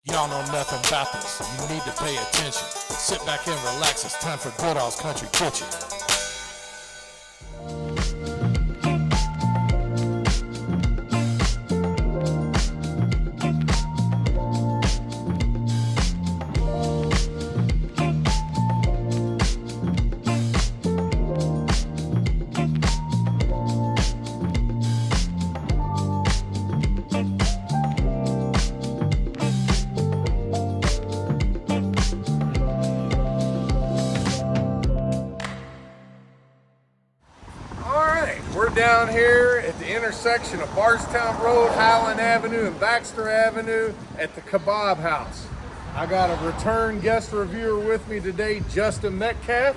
Y'all know nothing about this. You need to pay attention. Sit back and relax. It's time for Goodall's Country Kitchen. Down here at the intersection of Bardstown Road, Highland Avenue, and Baxter Avenue at the Kebab House. I got a return guest reviewer with me today, Justin Metcalf.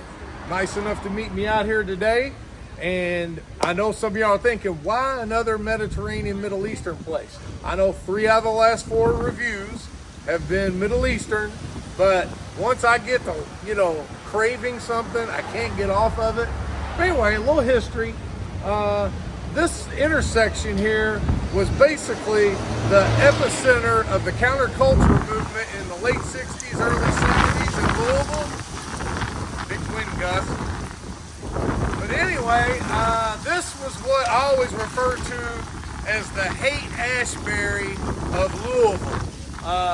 Nice enough to meet me out here today. And I know some of y'all are thinking, why another Mediterranean Middle Eastern place? I know 3 out of the last 4 reviews have been Middle Eastern, but once I get to, craving something, I can't get off of it. But anyway, a little history. This intersection here was basically the epicenter of the counterculture movement in the late 60s, early 70s in Louisville. Big wind gust. But anyway, this was what I always refer to as the Haight-Ashbury of Louisville.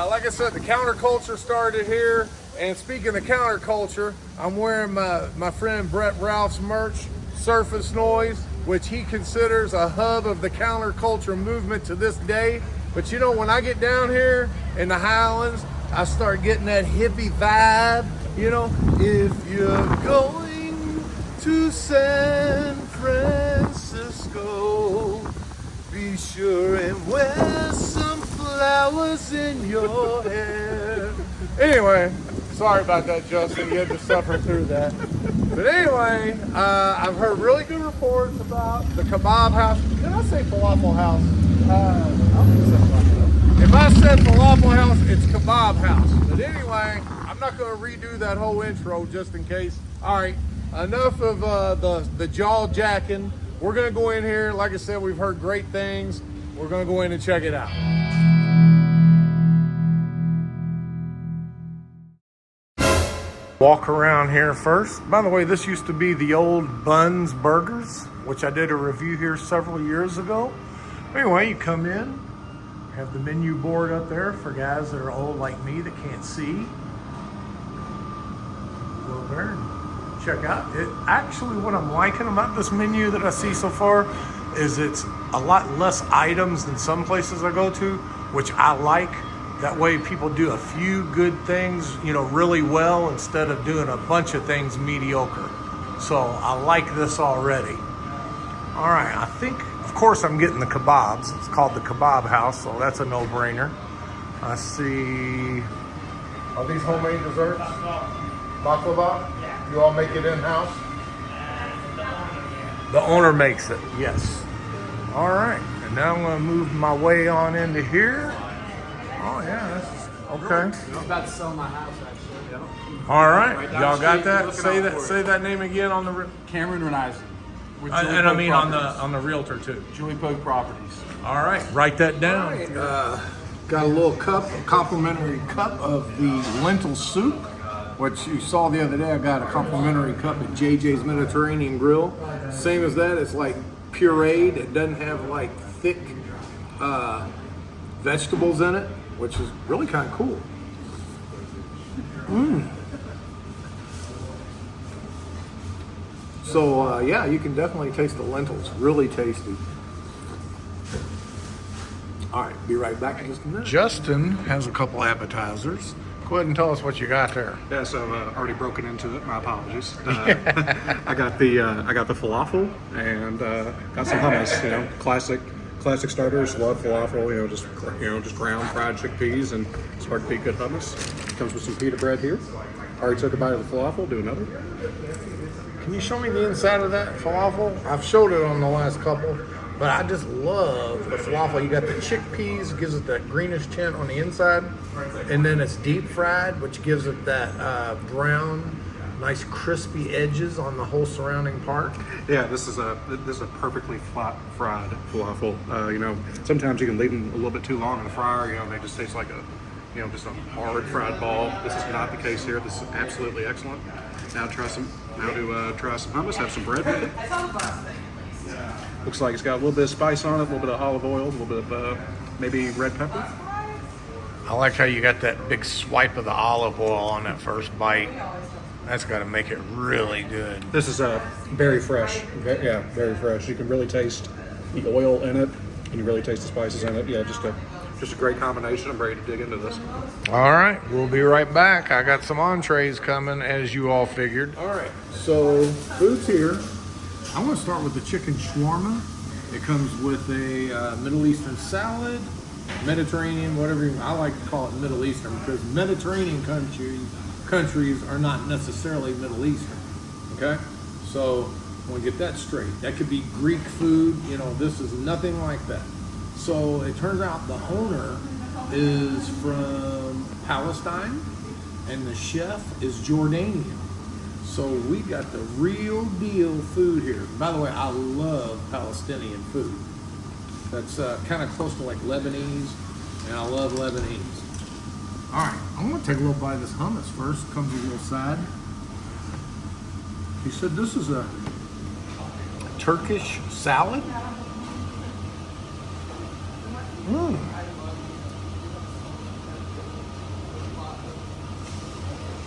Like I said, the counterculture started here. And speaking of counterculture, I'm wearing my friend Brett Ralph's merch, Surface Noise, which he considers a hub of the counterculture movement to this day. But when I get down here in the Highlands, I start getting that hippie vibe. If you're going to San Francisco, be sure and wear some flowers in your hair. Anyway, sorry about that, Justin. You had to suffer through that. But anyway, I've heard really good reports about the Kebab House. Did I say Falafel House? If I said Falafel House, it's Kebab House. But anyway, I'm not going to redo that whole intro just in case. All right, enough of the jaw jacking. We're going to go in here. Like I said, we've heard great things. We're going to go in and check it out. Walk around here first. By the way, this used to be the old Buns Burgers, which I did a review here several years ago. Anyway, you come in, have the menu board up there for guys that are old like me that can't see. Go there and check out it. Actually, what I'm liking about this menu that I see so far is it's a lot less items than some places I go to, which I like. That way people do a few good things, really well instead of doing a bunch of things mediocre. So I like this already. All right, I think, of course, I'm getting the kebabs. It's called the Kebab House, so that's a no-brainer. I see, are these homemade desserts? Baklava? You all make it in-house? The owner makes it, yes. All right, and now I'm gonna move my way on into here. Oh yeah, that's okay. I'm about to sell my house actually. Yeah. All right, y'all got that? Say that name again on the. Cameron Renisen. And I mean on the realtor too. Julie Pogue Properties. All right, write that down. Right, got a little cup, a complimentary cup of the lentil soup, which you saw the other day. I got a complimentary cup at JJ's Mediterranean Grill. Same as that, it's like pureed. It doesn't have like thick vegetables in it, which is really kind of cool. So yeah, you can definitely taste the lentils. Really tasty. All right, be right back in just a minute. Justin has a couple appetizers. Go ahead and tell us what you got there. Yeah, so already broken into it. My apologies. I got the falafel and got some hummus. Classic starters. Love falafel. Just ground fried chickpeas and smart pea good hummus. Comes with some pita bread here. Already took a bite of the falafel. Do another. Can you show me the inside of that falafel? I've showed it on the last couple, but I just love the falafel. You got the chickpeas, gives it that greenish tint on the inside, and then it's deep fried, which gives it that brown, nice crispy edges on the whole surrounding part. Yeah, this is a perfectly flat fried falafel. Sometimes you can leave them a little bit too long in the fryer. They just taste like you know, just a hard fried ball. This is not the case here. This is absolutely excellent. Now to try some hummus. Have some bread with it. Looks like it's got a little bit of spice on it, a little bit of olive oil, a little bit of maybe red pepper. I like how you got that big swipe of the olive oil on that first bite. That's got to make it really good. This is very fresh. Yeah, very fresh. You can really taste the oil in it, and you really taste the spices in it. Yeah, just a great combination. I'm ready to dig into this. All right, we'll be right back. I got some entrees coming, as you all figured. All right, so food's here. I'm going to start with the chicken shawarma. It comes with a Middle Eastern salad, Mediterranean, whatever I like to call it Middle Eastern, because Mediterranean countries are not necessarily Middle Eastern. Okay, so I want to get that straight. That could be Greek food. You know, this is nothing like that. So it turns out the owner is from Palestine and the chef is Jordanian. So we got the real deal food here. By the way, I love Palestinian food. That's kind of close to like Lebanese, and I love Lebanese. All right, I'm gonna take a little bite of this hummus first. Comes with a little side. He said this is a Turkish salad.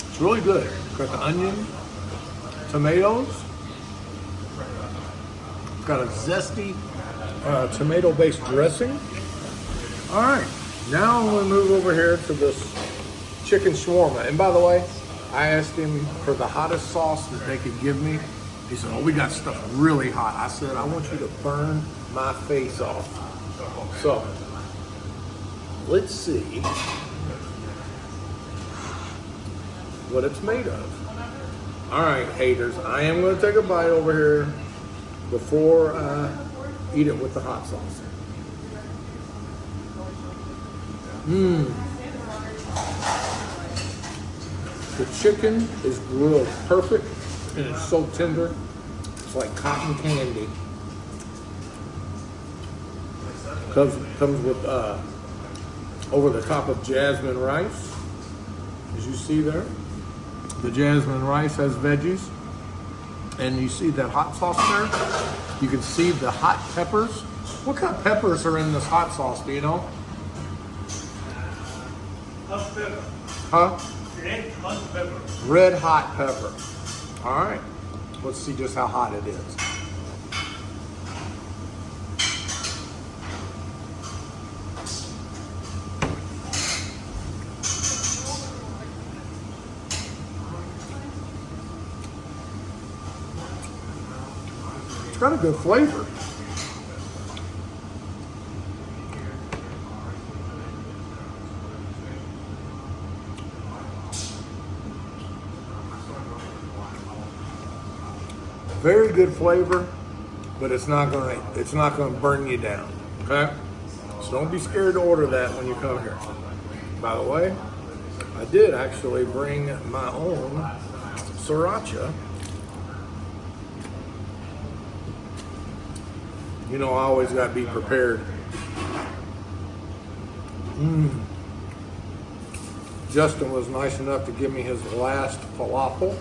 It's really good. Got the onion, tomatoes. Got a zesty tomato-based dressing. All right, now I'm gonna move over here to this chicken shawarma. And by the way, I asked him for the hottest sauce that they could give me. He said, oh, we got stuff really hot. I said, I want you to burn my face off. So, let's see what it's made of. All right, haters, I am gonna take a bite over here before I eat it with the hot sauce. The chicken is grilled perfect and it's so tender. It's like cotton candy. Comes with over the top of jasmine rice, as you see there. The jasmine rice has veggies, and you see that hot sauce there. You can see the hot peppers. What kind of peppers are in this hot sauce? Do you know? Hot pepper. Huh? Red hot pepper. Red hot pepper. All right. Let's see just how hot it is. It's got a good flavor. Very good flavor, but it's not gonna burn you down. Okay? So don't be scared to order that when you come here. By the way, I did actually bring my own sriracha. You know, I always gotta be prepared. Justin was nice enough to give me his last falafel.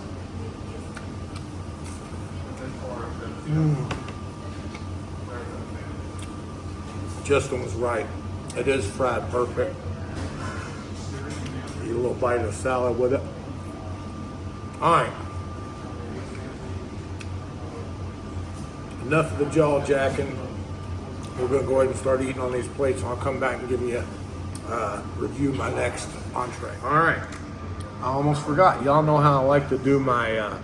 Justin was right. It is fried perfect. Eat a little bite of salad with it. All right. Enough of the jaw jacking. We're gonna go ahead and start eating on these plates, and I'll come back and give you review my next entree. All right. I almost forgot. Y'all know how I like to do my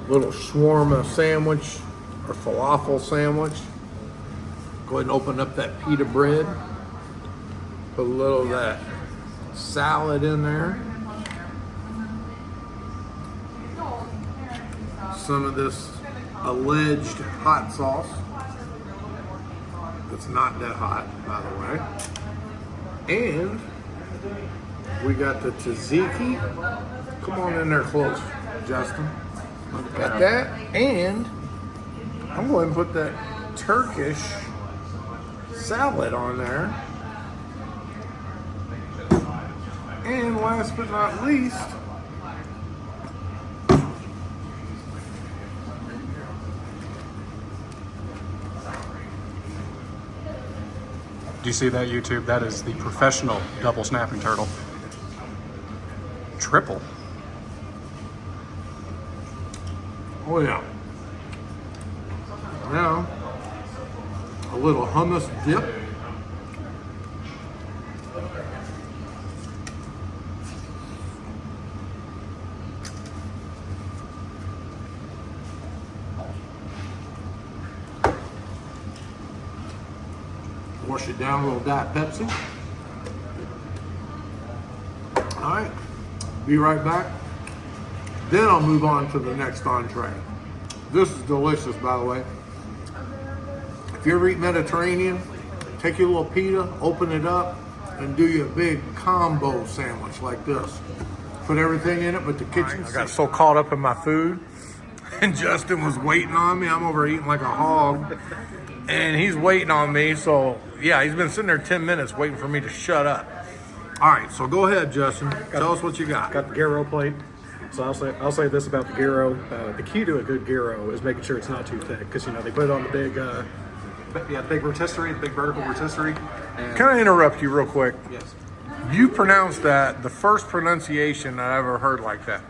little shawarma sandwich or falafel sandwich. Go ahead and open up that pita bread. Put a little of that salad in there. Some of this alleged hot sauce. It's not that hot, by the way. And we got the tzatziki. Come on in there close, Justin. Got that, and I'm going to put that Turkish salad on there. last but not least, Do you see that, YouTube? That is the professional double snapping turtle. Triple. oh yeah. Now, a little hummus dip. Wash it down, a little Diet Pepsi. All right, be right back. Then I'll move on to the next entree. This is delicious, by the way. If you ever eat Mediterranean, take your little pita, open it up, and do you a big combo sandwich like this. Put everything in it, but the kitchen. I got so caught up in my food, and Justin was waiting on me. I'm over eating like a hog, and he's waiting on me. So yeah, he's been sitting there 10 minutes waiting for me to shut up. All right, so go ahead, Justin. Tell us what you got. Got the gyro plate. So I'll say this about the gyro. The key to a good gyro is making sure it's not too thick, because they put it on the big, big rotisserie, the big vertical rotisserie. And Can I interrupt you real quick? yes, You pronounced that the first pronunciation I ever heard like that.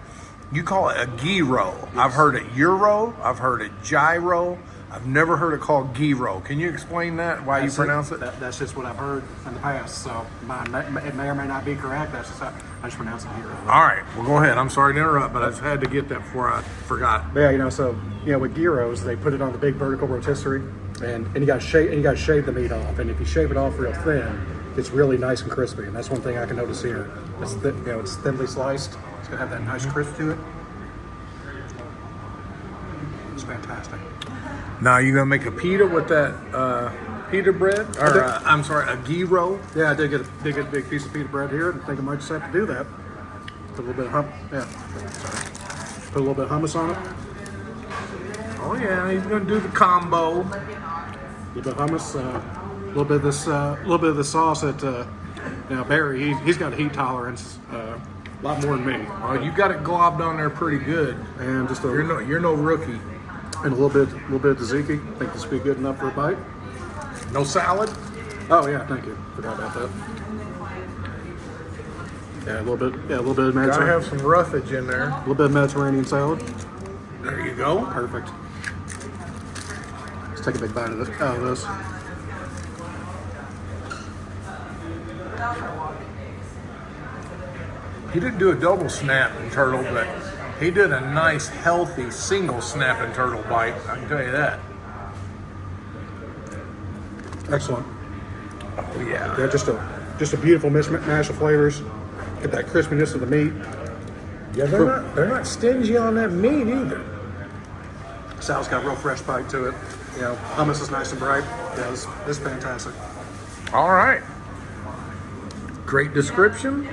You call it a gyro. Yes. I've heard it euro. I've heard it gyro. I've never heard it called gyro. Can you explain that? Why you pronounce it? That's just what I've heard in the past. So it may or may not be correct. That's just how I just pronounce it gyro. All right. Well, go ahead. I'm sorry to interrupt, but I just had to get that before I forgot. But yeah, with gyros, they put it on the big vertical rotisserie, and you got to shave the meat off. And if you shave it off real thin, it's really nice and crispy. And that's one thing I can notice here. It's it's thinly sliced. It's gonna have that nice crisp to it. It's fantastic. Now, you going to make a pita with that pita bread? Or, I'm sorry, a gyro? Yeah, I did get a big piece of pita bread here. I think I might just have to do that. Put a little bit of Put a little bit of hummus on it. Oh, yeah. He's going to do the combo. A little bit of hummus. A little bit of this sauce that Barry. He's got a heat tolerance. A lot more than me. Well, you got it globbed on there pretty good. And just You're no rookie. And a little bit of tzatziki. I think this will be good enough for a bite. No salad? Oh yeah, thank you. Forgot about that. Yeah, a little bit of Gotta Mediterranean. have some roughage in there. A little bit of Mediterranean salad. There you go. Perfect. Let's take a big bite of this. He didn't do a double snap and turtle, but he did a nice, healthy, single snap and turtle bite. I can tell you that. Excellent. Oh, yeah. Yeah, just a beautiful mash of flavors. Get that crispiness of the meat. Yeah, they're not stingy on that meat either. Salad's got a real fresh bite to it. Hummus is nice and bright. Yeah, this is fantastic. All right. Great description.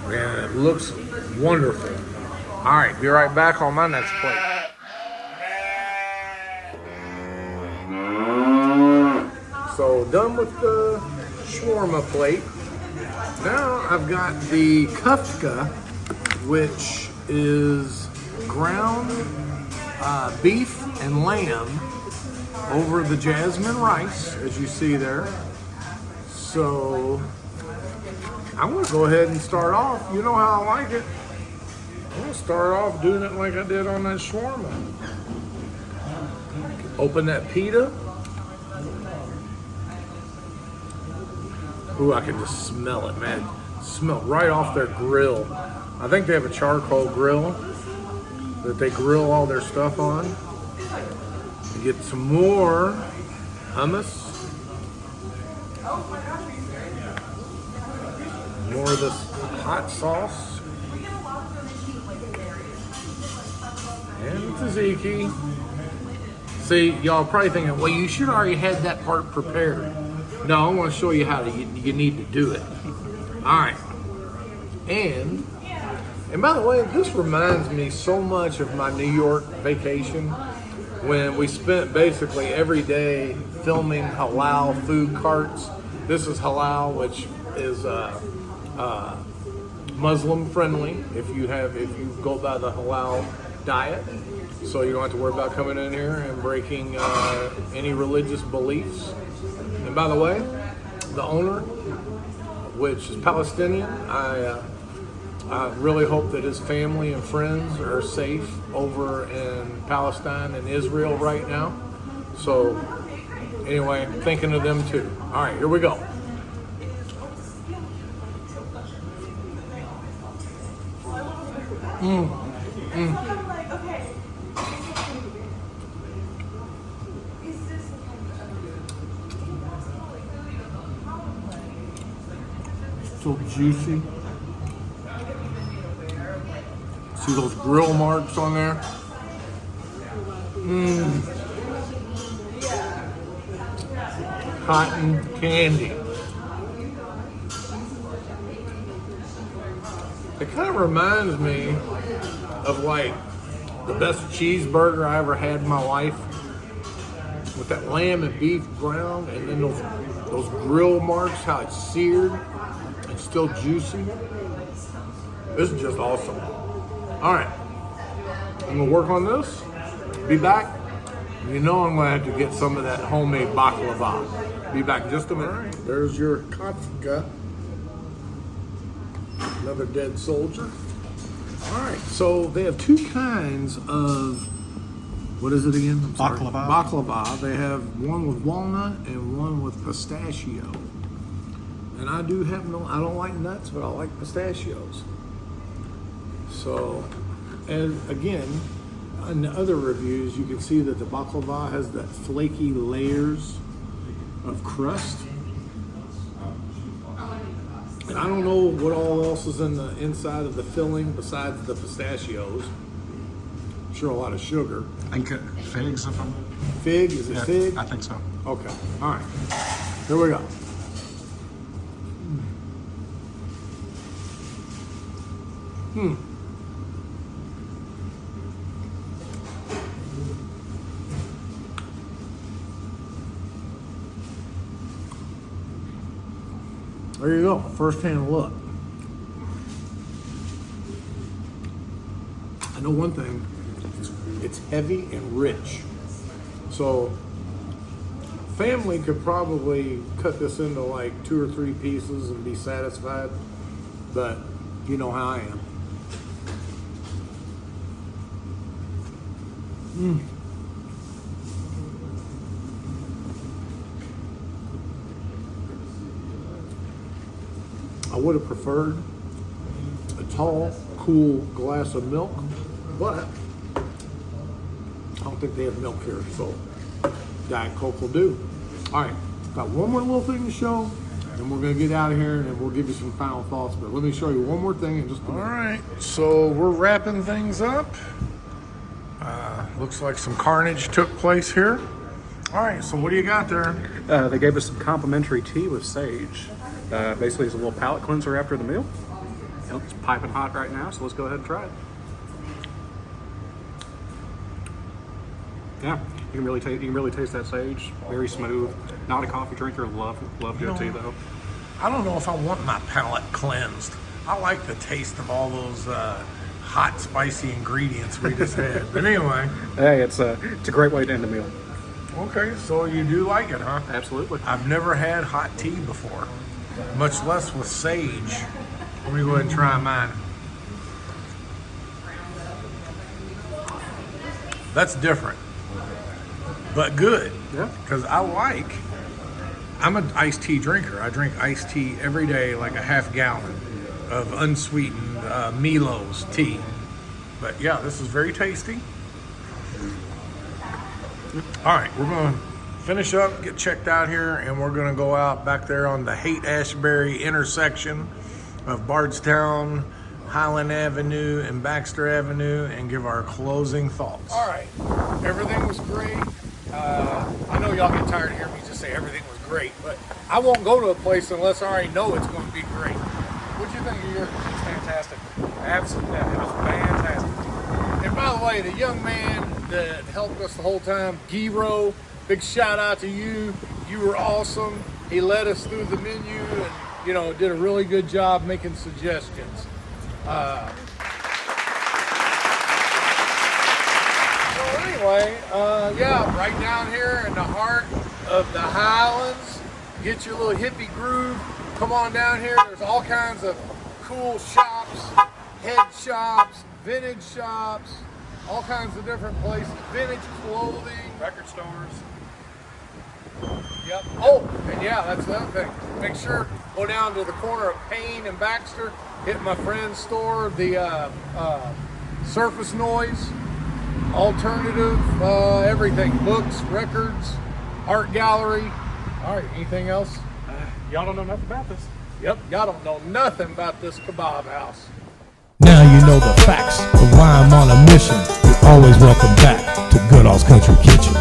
And it looks wonderful. All right, be right back on my next plate. So done with the shawarma plate. Now I've got the kefta, which is ground beef and lamb over the jasmine rice, as you see there. So I'm gonna go ahead and start off. You know how I like it. I'm gonna start off doing it like I did on that shawarma. Open that pita. Ooh, I can just smell it, man. Smell right off their grill. I think they have a charcoal grill that they grill all their stuff on. You get some more hummus. More of this hot sauce. And tzatziki. See, y'all probably thinking, well, you should already had that part prepared. No, I want to show you how you need to do it. All right. And by the way, this reminds me so much of my New York vacation when we spent basically every day filming halal food carts. This is halal, which is Muslim friendly if you go by the halal diet. So you don't have to worry about coming in here and breaking any religious beliefs. And by the way, the owner, which is Palestinian, I really hope that his family and friends are safe over in Palestine and Israel right now. So anyway, thinking of them too. All right, here we go. So juicy. See those grill marks on there? Cotton candy. It kind of reminds me of like the best cheeseburger I ever had in my life, with that lamb and beef ground, and then those grill marks, how it's seared and still juicy. This is just awesome. All right, I'm gonna work on this. Be back. You know I'm gonna have to get some of that homemade baklava. Be back in just a minute. All right, there's your kofta. Another dead soldier. All right, so they have two kinds of, what is it again? I'm sorry. Baklava. Baklava. They have one with walnut and one with pistachio. And I don't like nuts, but I like pistachios. So, and again, in the other reviews, you can see that the baklava has that flaky layers of crust. And I don't know what all else is in the inside of the filling besides the pistachios. I'm sure a lot of sugar. I think figs of them. Fig? Is it fig? I think so. Okay. All right. Here we go. There you go, first-hand look. I know one thing, it's heavy and rich. So family could probably cut this into like 2 or 3 pieces and be satisfied, but you know how I am. I would have preferred a tall, cool glass of milk, but I don't think they have milk here, so Diet Coke will do. All right, got one more little thing to show, and we're gonna get out of here, and then we'll give you some final thoughts, but let me show you one more thing in just a minute. All right, so we're wrapping things up. Looks like some carnage took place here. All right, so what do you got there? They gave us some complimentary tea with sage. Basically, it's a little palate cleanser after the meal. It's piping hot right now, so let's go ahead and try it. Yeah, you can really taste that sage. Very smooth. Not a coffee drinker. Love good tea though. I don't know if I want my palate cleansed. I like the taste of all those hot, spicy ingredients we just had. But anyway. Hey, it's a great way to end the meal. Okay, so you do like it, huh? Absolutely. I've never had hot tea before, much less with sage. Let me go ahead and try mine. That's different, but good. Yeah. Because I'm an iced tea drinker. I drink iced tea every day, like a half gallon of unsweetened Milo's tea. But yeah, this is very tasty. All right, we're going to finish up, get checked out here, and we're going to go out back there on the Haight-Ashbury intersection of Bardstown, Highland Avenue, and Baxter Avenue, and give our closing thoughts. All right, everything was great. I know y'all get tired of hearing me just say everything was great, but I won't go to a place unless I already know it's going to be great. What'd you think of yours? It's fantastic. Absolutely, it was fantastic. And by the way, the young man that helped us the whole time, Giro, big shout out to you. You were awesome. He led us through the menu and, did a really good job making suggestions. So anyway, yeah, right down here in the heart of the Highlands, get your little hippie groove. Come on down here. There's all kinds of cool shops, head shops, vintage shops, all kinds of different places, vintage clothing, Record stores. Yep. Oh, and yeah, that's the other thing. Make sure go down to the corner of Payne and Baxter. Hit my friend's store, the Surface Noise, alternative, everything, books, records, art gallery. All right. Anything else? Y'all don't know nothing about this. Yep. Y'all don't know nothing about this kebab house. Now you know the facts of why I'm on a mission. You're always welcome back to Goodall's Country Kitchen.